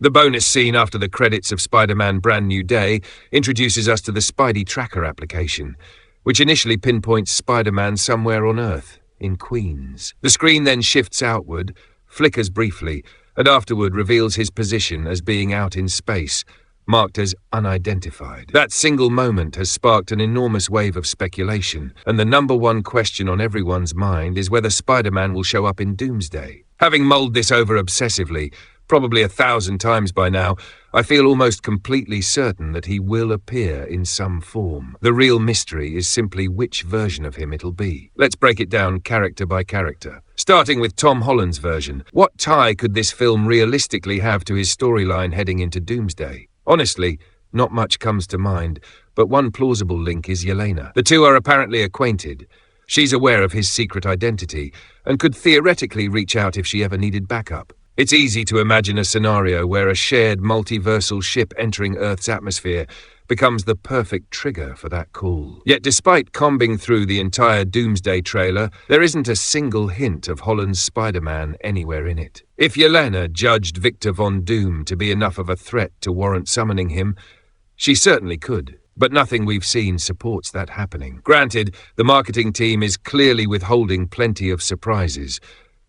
The bonus scene after the credits of Spider-Man Brand New Day introduces us to the Spidey Tracker application, which initially pinpoints Spider-Man somewhere on Earth, in Queens. The screen then shifts outward, flickers briefly, and afterward reveals his position as being out in space, marked as unidentified. That single moment has sparked an enormous wave of speculation, and the number one question on everyone's mind is whether Spider-Man will show up in Doomsday. Having mulled this over obsessively, probably 1,000 times by now, I feel almost completely certain that he will appear in some form. The real mystery is simply which version of him it'll be. Let's break it down character by character. Starting with Tom Holland's version, what tie could this film realistically have to his storyline heading into Doomsday? Honestly, not much comes to mind, but one plausible link is Yelena. The two are apparently acquainted. She's aware of his secret identity, and could theoretically reach out if she ever needed backup. It's easy to imagine a scenario where a shared multiversal ship entering Earth's atmosphere becomes the perfect trigger for that call. Yet despite combing through the entire Doomsday trailer, there isn't a single hint of Holland's Spider-Man anywhere in it. If Yelena judged Victor Von Doom to be enough of a threat to warrant summoning him, she certainly could. But nothing we've seen supports that happening. Granted, the marketing team is clearly withholding plenty of surprises.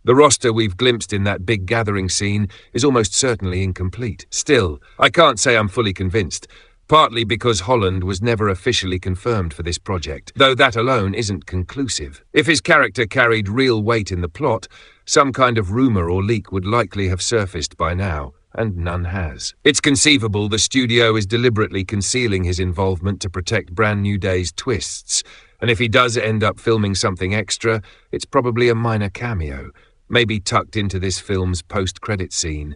The roster we've glimpsed in that big gathering scene is almost certainly incomplete. Still, I can't say I'm fully convinced, partly because Holland was never officially confirmed for this project, though that alone isn't conclusive. If his character carried real weight in the plot, some kind of rumor or leak would likely have surfaced by now, and none has. It's conceivable the studio is deliberately concealing his involvement to protect Brand New Day's twists, and if he does end up filming something extra, it's probably a minor cameo, maybe tucked into this film's post-credit scene.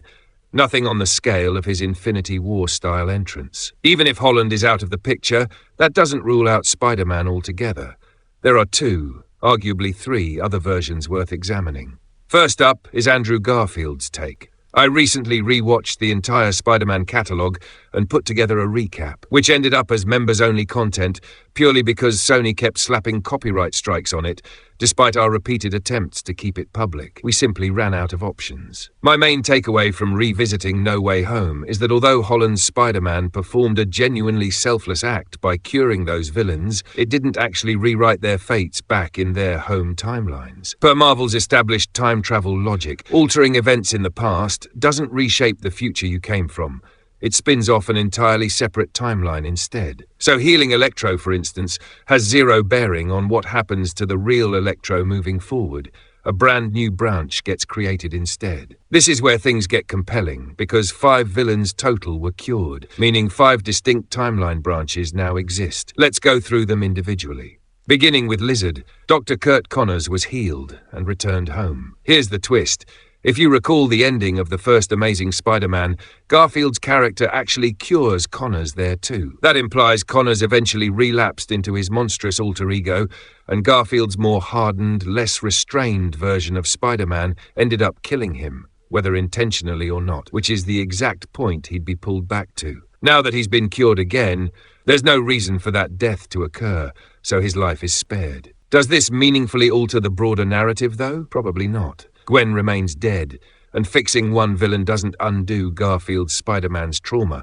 Nothing on the scale of his Infinity War-style entrance. Even if Holland is out of the picture, that doesn't rule out Spider-Man altogether. There are two, arguably three, other versions worth examining. First up is Andrew Garfield's take. I recently rewatched the entire Spider-Man catalogue and put together a recap, which ended up as members-only content purely because Sony kept slapping copyright strikes on it, despite our repeated attempts to keep it public. We simply ran out of options. My main takeaway from revisiting No Way Home is that although Holland's Spider-Man performed a genuinely selfless act by curing those villains, it didn't actually rewrite their fates back in their home timelines. Per Marvel's established time travel logic, altering events in the past doesn't reshape the future you came from. It spins off an entirely separate timeline instead. So healing Electro, for instance, has zero bearing on what happens to the real Electro moving forward. A brand new branch gets created instead. This is where things get compelling, because 5 villains total were cured, meaning 5 distinct timeline branches now exist. Let's go through them individually. Beginning with Lizard, Dr. Kurt Connors was healed and returned home. Here's the twist. If you recall the ending of the first Amazing Spider-Man, Garfield's character actually cures Connors there too. That implies Connors eventually relapsed into his monstrous alter ego, and Garfield's more hardened, less restrained version of Spider-Man ended up killing him, whether intentionally or not, which is the exact point he'd be pulled back to. Now that he's been cured again, there's no reason for that death to occur, so his life is spared. Does this meaningfully alter the broader narrative, though? Probably not. Gwen remains dead, and fixing one villain doesn't undo Garfield's Spider-Man's trauma.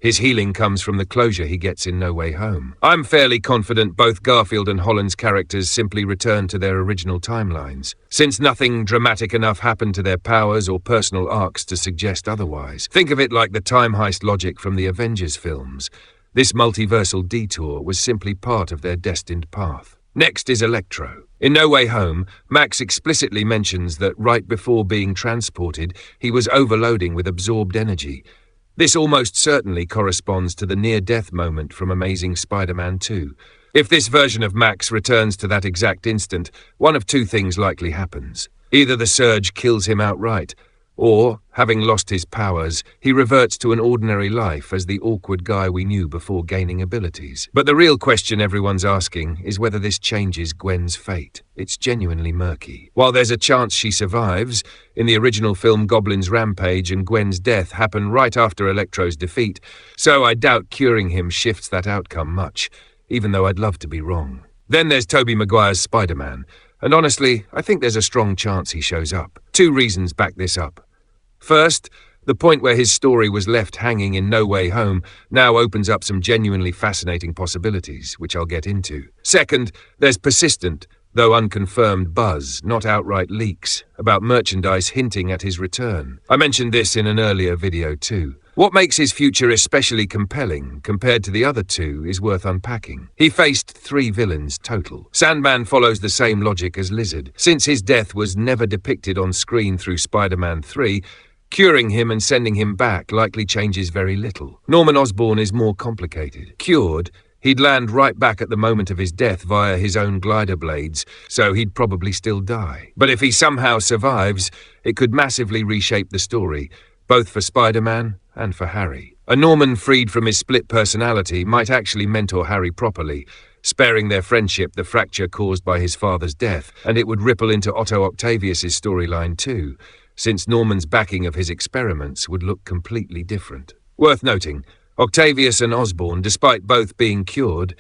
His healing comes from the closure he gets in No Way Home. I'm fairly confident both Garfield and Holland's characters simply return to their original timelines, since nothing dramatic enough happened to their powers or personal arcs to suggest otherwise. Think of it like the time heist logic from the Avengers films. This multiversal detour was simply part of their destined path. Next is Electro. In No Way Home, Max explicitly mentions that right before being transported, he was overloading with absorbed energy. This almost certainly corresponds to the near-death moment from Amazing Spider-Man 2. If this version of Max returns to that exact instant, one of two things likely happens. Either the surge kills him outright, or, having lost his powers, he reverts to an ordinary life as the awkward guy we knew before gaining abilities. But the real question everyone's asking is whether this changes Gwen's fate. It's genuinely murky. While there's a chance she survives, in the original film Goblin's rampage and Gwen's death happen right after Electro's defeat, so I doubt curing him shifts that outcome much, even though I'd love to be wrong. Then there's Tobey Maguire's Spider-Man, and honestly, I think there's a strong chance he shows up. 2 reasons back this up. First, The point where his story was left hanging in No Way Home now opens up some genuinely fascinating possibilities, which I'll get into. Second, there's persistent, though unconfirmed, buzz, not outright leaks, about merchandise hinting at his return. I mentioned this in an earlier video too. What makes his future especially compelling compared to the other two is worth unpacking. He faced 3 villains total. Sandman follows the same logic as Lizard. Since his death was never depicted on screen through Spider-Man 3, curing him and sending him back likely changes very little. Norman Osborn is more complicated. Cured, he'd land right back at the moment of his death via his own glider blades, so he'd probably still die. But if he somehow survives, it could massively reshape the story, both for Spider-Man and for Harry. A Norman freed from his split personality might actually mentor Harry properly, sparing their friendship the fracture caused by his father's death, and it would ripple into Otto Octavius's storyline too, since Norman's backing of his experiments would look completely different. Worth noting, Octavius and Osborn, despite both being cured,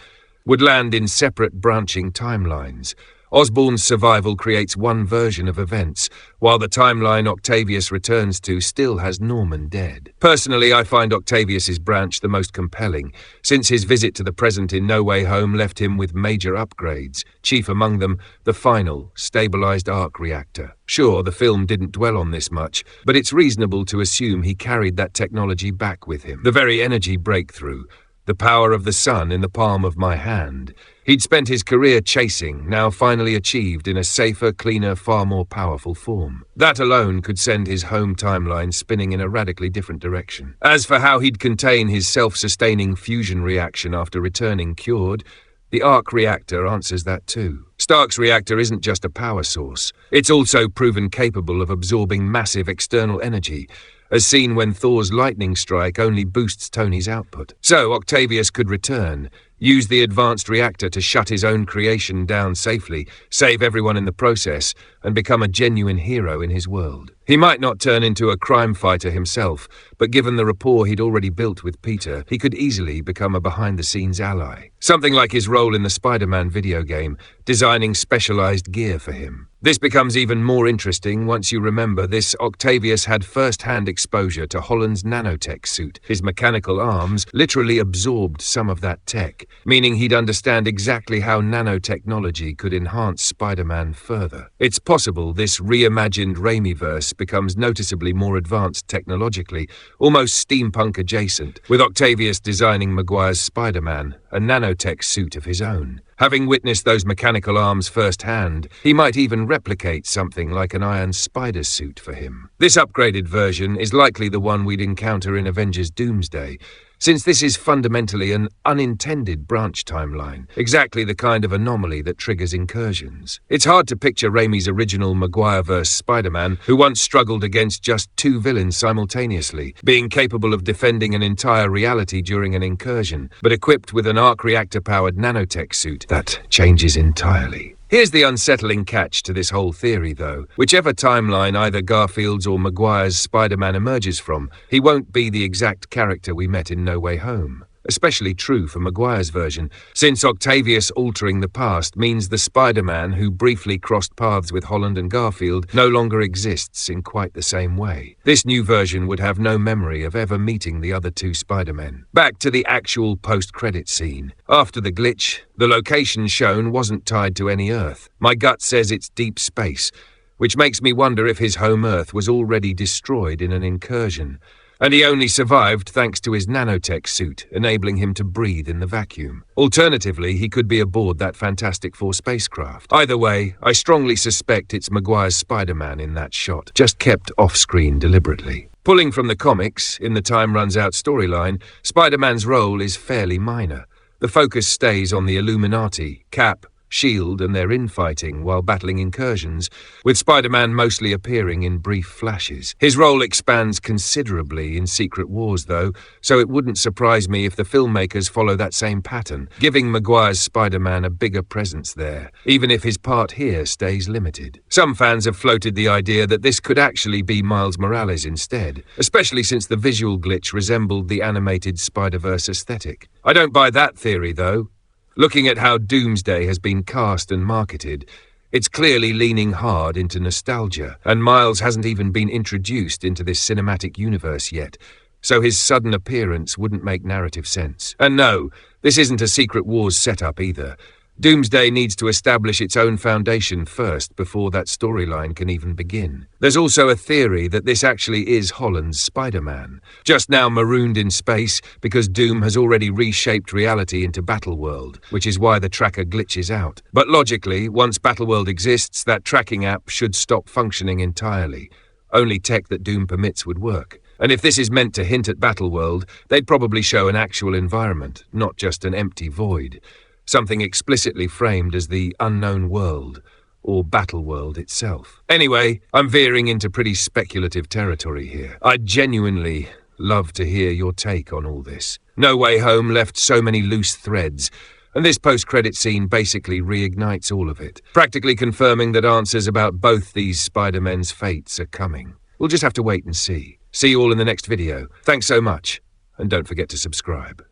would land in separate branching timelines. Osborn's survival creates one version of events, while the timeline Octavius returns to still has Norman dead. Personally, I find Octavius's branch the most compelling, since his visit to the present in No Way Home left him with major upgrades, chief among them the final, stabilized arc reactor. Sure, the film didn't dwell on this much, but it's reasonable to assume he carried that technology back with him. The very energy breakthrough, the power of the sun in the palm of my hand, he'd spent his career chasing, now finally achieved in a safer, cleaner, far more powerful form. That alone could send his home timeline spinning in a radically different direction. As for how he'd contain his self-sustaining fusion reaction after returning cured, the arc reactor answers that too. Stark's reactor isn't just a power source. It's also proven capable of absorbing massive external energy, as seen when Thor's lightning strike only boosts Tony's output. So Octavius could return, use the advanced reactor to shut his own creation down safely, save everyone in the process, and become a genuine hero in his world. He might not turn into a crime fighter himself, but given the rapport he'd already built with Peter, he could easily become a behind-the-scenes ally. Something like his role in the Spider-Man video game, designing specialized gear for him. This becomes even more interesting once you remember this Octavius had first-hand exposure to Holland's nanotech suit. His mechanical arms literally absorbed some of that tech, meaning he'd understand exactly how nanotechnology could enhance Spider-Man further. It's possible this reimagined Raimiverse becomes noticeably more advanced technologically, almost steampunk adjacent, with Octavius designing Maguire's Spider-Man, a nanotech suit of his own. Having witnessed those mechanical arms firsthand, he might even replicate something like an iron spider suit for him. This upgraded version is likely the one we'd encounter in Avengers Doomsday, since this is fundamentally an unintended branch timeline, exactly the kind of anomaly that triggers incursions. It's hard to picture Raimi's original Maguire-verse Spider-Man, who once struggled against just 2 villains simultaneously, being capable of defending an entire reality during an incursion, but equipped with an arc reactor-powered nanotech suit that changes entirely. Here's the unsettling catch to this whole theory, though. Whichever timeline either Garfield's or Maguire's Spider-Man emerges from, he won't be the exact character we met in No Way Home. Especially true for Maguire's version, since Octavius altering the past means the Spider-Man who briefly crossed paths with Holland and Garfield no longer exists in quite the same way. This new version would have no memory of ever meeting the other 2 Spider-Men. Back to the actual post-credit scene. After the glitch, the location shown wasn't tied to any Earth. My gut says it's deep space, which makes me wonder if his home Earth was already destroyed in an incursion, and he only survived thanks to his nanotech suit, enabling him to breathe in the vacuum. Alternatively, he could be aboard that Fantastic Four spacecraft. Either way, I strongly suspect it's Maguire's Spider-Man in that shot, just kept off-screen deliberately. Pulling from the comics, in the Time Runs Out storyline, Spider-Man's role is fairly minor. The focus stays on the Illuminati, Cap, S.H.I.E.L.D. and their infighting while battling incursions, with Spider-Man mostly appearing in brief flashes. His role expands considerably in Secret Wars, though, so it wouldn't surprise me if the filmmakers follow that same pattern, giving Maguire's Spider-Man a bigger presence there, even if his part here stays limited. Some fans have floated the idea that this could actually be Miles Morales instead, especially since the visual glitch resembled the animated Spider-Verse aesthetic. I don't buy that theory, though. Looking at how Doomsday has been cast and marketed, It's clearly leaning hard into nostalgia, and Miles hasn't even been introduced into this cinematic universe yet, so his sudden appearance wouldn't make narrative sense. And no, this isn't a Secret Wars setup either. Doomsday needs to establish its own foundation first before that storyline can even begin. There's also a theory that this actually is Holland's Spider-Man, just now marooned in space because Doom has already reshaped reality into Battleworld, which is why the tracker glitches out. But logically, once Battleworld exists, that tracking app should stop functioning entirely. Only tech that Doom permits would work. And if this is meant to hint at Battleworld, they'd probably show an actual environment, not just an empty void. Something explicitly framed as the unknown world, or Battleworld itself. Anyway, I'm veering into pretty speculative territory here. I'd genuinely love to hear your take on all this. No Way Home left so many loose threads, and this post-credit scene basically reignites all of it, practically confirming that answers about both these Spider-Men's fates are coming. We'll just have to wait and see. See you all in the next video. Thanks so much, and don't forget to subscribe.